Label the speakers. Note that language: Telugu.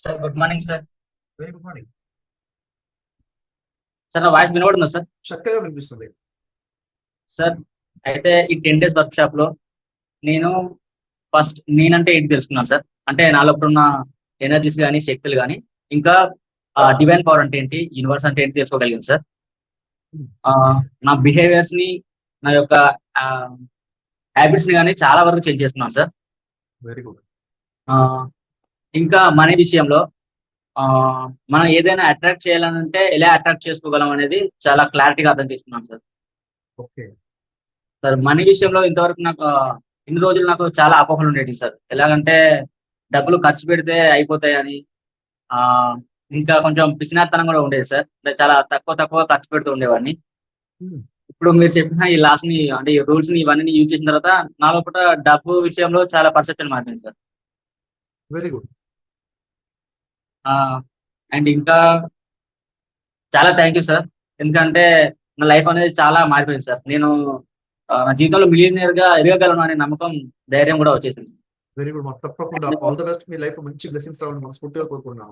Speaker 1: Sir good morning sir.
Speaker 2: Very good morning.
Speaker 1: Sir నా వాయిస్ వినబడుతుందా సార్?
Speaker 2: చక్కగా వినిపిస్తుంది.
Speaker 1: సార్ అయితే ఈ 10 డేస్ వర్క్ షాప్ లో నేను ఫస్ట్ నేనంటే ఏంటి తెలుసుకున్నాను సార్. అంటే నాలో ఉన్న ఎనర్జీస్ కానీ శక్తులు కానీ ఇంకా డివైన్ పవర్ అంటే ఏంటి, యూనివర్స్ అంటే ఏంటి తెలుసుకోగలిగాను సార్. ఆ, నా బిహేవియర్స్ ని, నా యొక్క హ్యాబిట్స్ ని కానీ చాలా వరకు చేంజ్ చేసుకున్నాను సార్.
Speaker 2: Very good.
Speaker 1: ఆ, ఇంకా మనీ విషయంలో ఆ, మనం ఏదైనా అట్రాక్ట్ చేయాలంటే ఎలా అట్రాక్ట్ చేసుకోగలం అనేది చాలా క్లారిటీగా అర్థం చేసుకున్నాను సార్.
Speaker 2: ఓకే.
Speaker 1: సార్ మనీ విషయంలో ఇంతవరకు నాకు ఇన్ని రోజులు నాకు చాలా అపోహలు ఉండేవి సార్. ఎలాగంటే డబ్బులు ఖర్చు పెడితే అయిపోతాయని, ఆ, ఇంకా కొంచెం పిసినారితనం కూడా ఉండేది సార్. అంటే చాలా తక్కువ తక్కువ ఖర్చు పెడుతూ ఉండేవాడిని. ఇప్పుడు మీరు చెప్పిన ఈ లాస్ ని అంటే ఈ రూల్స్ ని ఇవన్నీ యూజ్ చేసిన తర్వాత నా లోపల డబ్బు విషయంలో చాలా పర్సెప్షన్ మారింది సార్.
Speaker 2: Very good.
Speaker 1: అండ్ ఇంకా చాలా థ్యాంక్ యూ సార్. ఎందుకంటే నా లైఫ్ అనేది చాలా మారిపోయింది సార్. నేను నా జీవితంలో మిలియనియర్ గా ఎదగగలను అనే నమ్మకం, ధైర్యం కూడా వచ్చేసింది
Speaker 2: వెరీ గుడ్. తప్పకుండా
Speaker 1: sir.
Speaker 2: All the best. Me life మంచి బ్లెస్సింగ్స్ రావాలని మనస్ఫూర్తిగా కోరుకుంటున్నాను.